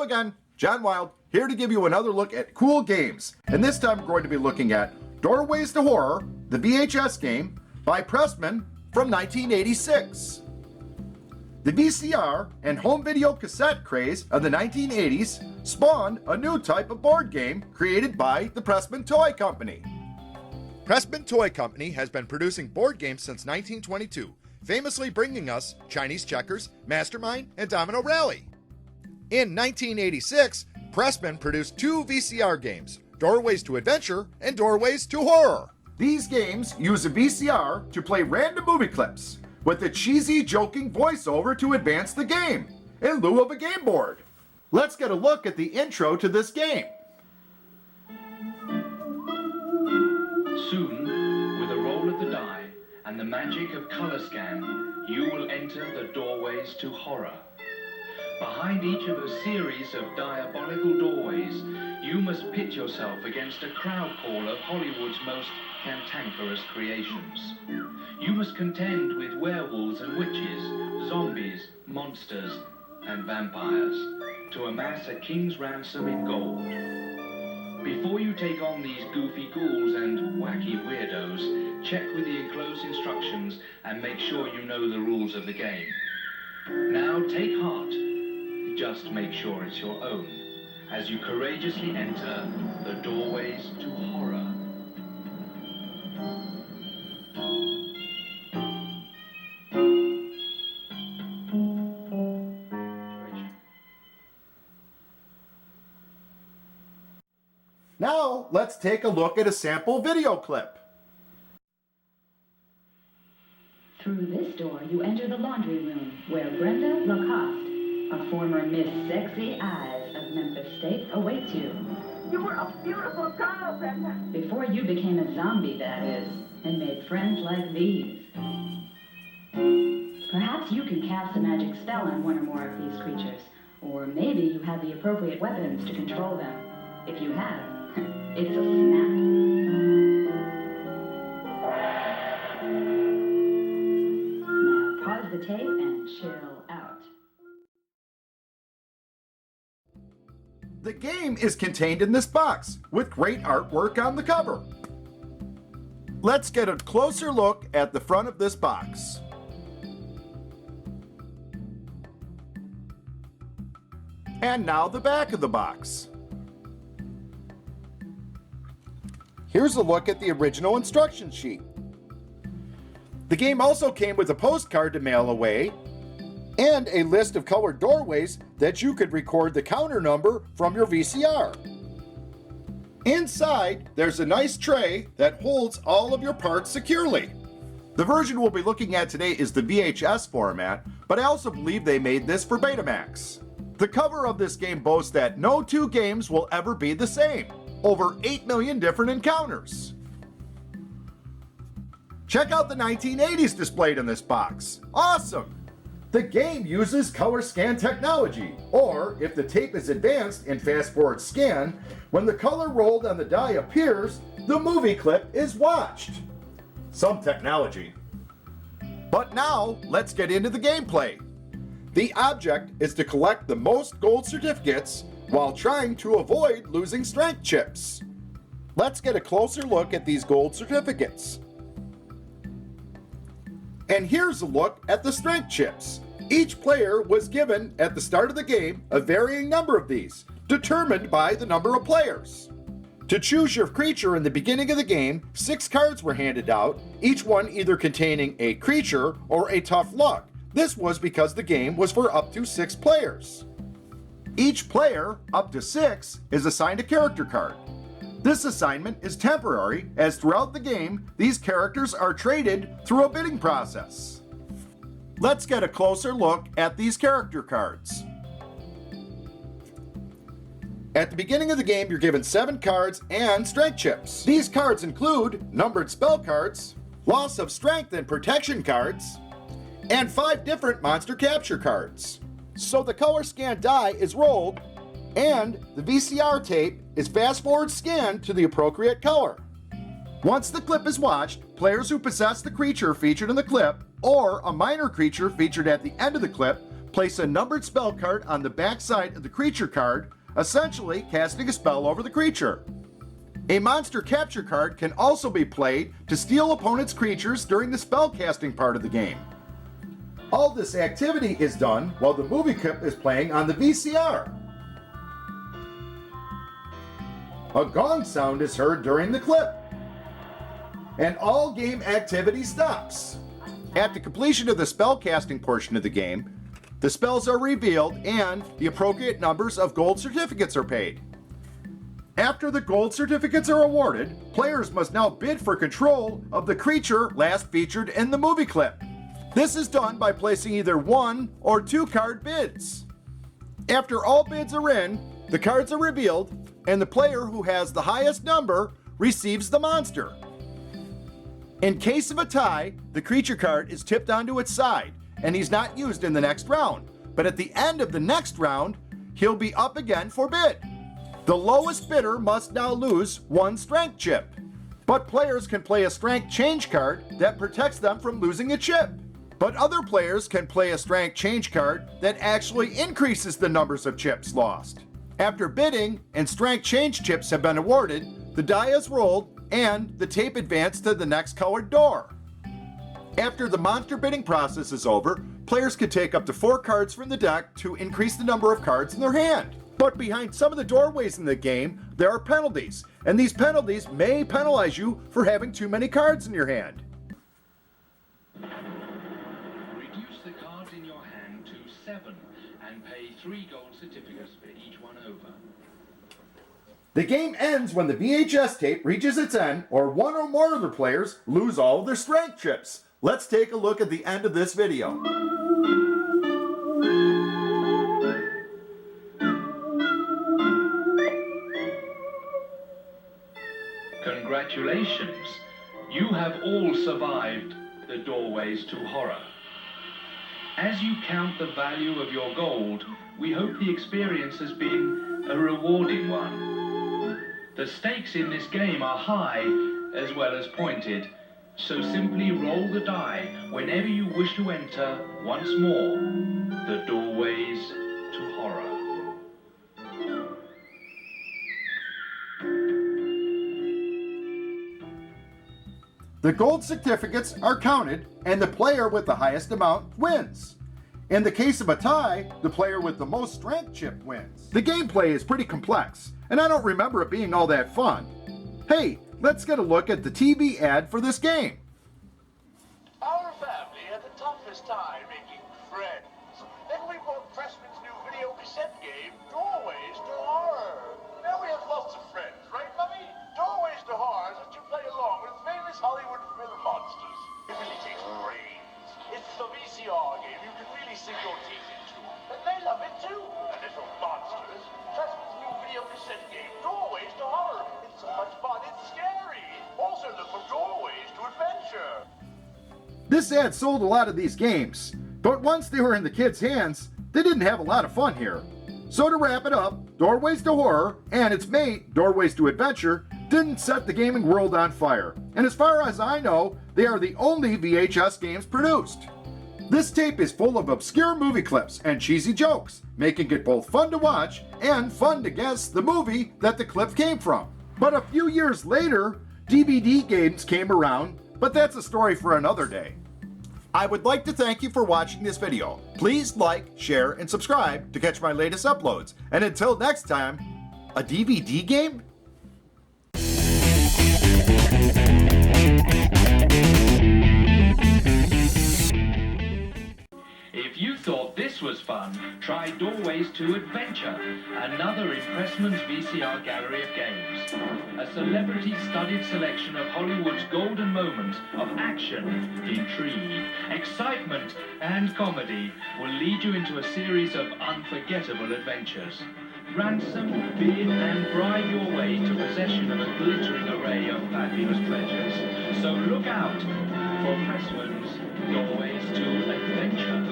again, John Wild, here to give you another look at cool games. And this time we're going to be looking at Doorways to Horror, the VHS game by Pressman from 1986. The VCR and home video cassette craze of the 1980s spawned a new type of board game created by the Pressman Toy Company. Pressman Toy Company has been producing board games since 1922, famously bringing us Chinese Checkers, Mastermind, and Domino Rally. In 1986, Pressman produced two VCR games, Doorways to Adventure and Doorways to Horror. These games use a VCR to play random movie clips, with a cheesy, joking voiceover to advance the game, in lieu of a game board. Let's get a look at the intro to this game. Soon, with a roll of the die and the magic of color scan, you will enter the Doorways to Horror. Behind each of a series of diabolical doorways, you must pit yourself against a crowd call of Hollywood's most cantankerous creations. You must contend with werewolves and witches, zombies, monsters, and vampires to amass a king's ransom in gold. Before you take on these goofy ghouls and wacky weirdos, check with the enclosed instructions and make sure you know the rules of the game. Now take heart. Just make sure it's your own as you courageously enter the Doorways to Horror. Now, let's take a look at a sample video clip. Through this door, you enter the laundry room, where Brenda Lacoste, a former Miss Sexy Eyes of Memphis State, awaits you. You were a beautiful girl, Brenda. Before you became a zombie, that is, and made friends like these. Perhaps you can cast a magic spell on one or more of these creatures, or maybe you have the appropriate weapons to control them. If you have, it's a snap. Now pause the tape and chill out. The game is contained in this box, with great artwork on the cover. Let's get a closer look at the front of this box. And now the back of the box. Here's a look at the original instruction sheet. The game also came with a postcard to mail away and a list of colored doorways that you could record the counter number from your VCR. Inside, there's a nice tray that holds all of your parts securely. The version we'll be looking at today is the VHS format, but I also believe they made this for Betamax. The cover of this game boasts that no two games will ever be the same. Over 8 million different encounters. Check out the 1980s displayed in this box. Awesome! The game uses color scan technology, or if the tape is advanced in fast forward scan, when the color rolled on the die appears, the movie clip is watched. Some technology. But now, let's get into the gameplay. The object is to collect the most gold certificates while trying to avoid losing strength chips. Let's get a closer look at these gold certificates. And here's a look at the strength chips. Each player was given at the start of the game a varying number of these, determined by the number of players. To choose your creature in the beginning of the game, 6 cards were handed out, each one either containing a creature or a tough luck. This was because the game was for up to 6 players. Each player, up to 6, is assigned a character card. This assignment is temporary, as throughout the game, these characters are traded through a bidding process. Let's get a closer look at these character cards. At the beginning of the game, you're given 7 cards and strength chips. These cards include numbered spell cards, loss of strength and protection cards, and 5 different monster capture cards. So the color scan die is rolled, and the VCR tape is fast forward scanned to the appropriate color. Once the clip is watched, players who possess the creature featured in the clip, or a minor creature featured at the end of the clip, place a numbered spell card on the back side of the creature card, essentially casting a spell over the creature. A monster capture card can also be played to steal opponents' creatures during the spell casting part of the game. All this activity is done while the movie clip is playing on the VCR. A gong sound is heard during the clip, and all game activity stops. At the completion of the spell casting portion of the game, the spells are revealed and the appropriate numbers of gold certificates are paid. After the gold certificates are awarded, players must now bid for control of the creature last featured in the movie clip. This is done by placing either 1 or 2 card bids. After all bids are in, the cards are revealed, and the player who has the highest number receives the monster. In case of a tie, the creature card is tipped onto its side, and he's not used in the next round. But at the end of the next round, he'll be up again for bid. The lowest bidder must now lose 1 strength chip. But players can play a strength change card that protects them from losing a chip. But other players can play a strength change card that actually increases the numbers of chips lost. After bidding and strength change chips have been awarded, the die is rolled and the tape advanced to the next colored door. After the monster bidding process is over, players can take up to 4 cards from the deck to increase the number of cards in their hand. But behind some of the doorways in the game, there are penalties, and these penalties may penalize you for having too many cards in your hand. Reduce the cards in your hand to 7 and pay 3 gold certificates for each one over. The game ends when the VHS tape reaches its end or one or more of the players lose all of their strength chips. Let's take a look at the end of this video. Congratulations! You have all survived the doorways to horror. As you count the value of your gold, we hope the experience has been a rewarding one. The stakes in this game are high as well as pointed, so simply roll the die whenever you wish to enter once more the doorways to horror. The gold certificates are counted, and the player with the highest amount wins. In the case of a tie, the player with the most strength chip wins. The gameplay is pretty complex, and I don't remember it being all that fun. Hey, let's get a look at the TV ad for this game. Our family had the toughest time making friends. Then we bought Pressman's new video cassette game, Doorways to Horror. Now we have lots of friends, right, Mummy? Doorways to Horror is what you play along with famous Hollywood film monsters. It really takes brains. It's the VCR game you can really sink your teeth into. And they love it too. And little monsters. Pressman's new video cassette game, Doorways to Horror. It's so much fun, it's scary. Also look for Doorways to Adventure. This ad sold a lot of these games, but once they were in the kids' hands, they didn't have a lot of fun here. So to wrap it up, Doorways to Horror and its mate, Doorways to Adventure, didn't set the gaming world on fire. And as far as I know, they are the only VHS games produced. This tape is full of obscure movie clips and cheesy jokes, making it both fun to watch and fun to guess the movie that the clip came from. But a few years later, DVD games came around, but that's a story for another day. I would like to thank you for watching this video. Please like, share, and subscribe to catch my latest uploads. And until next time, a DVD game? If you thought this was fun, try Doorways to Adventure, another in Pressman's VCR gallery of games. A celebrity-studded selection of Hollywood's golden moments of action, intrigue, excitement, and comedy will lead you into a series of unforgettable adventures. Ransom, bid, and bribe your way to possession of a glittering array of fabulous treasures. So look out for Pressman's Doorways to Adventure.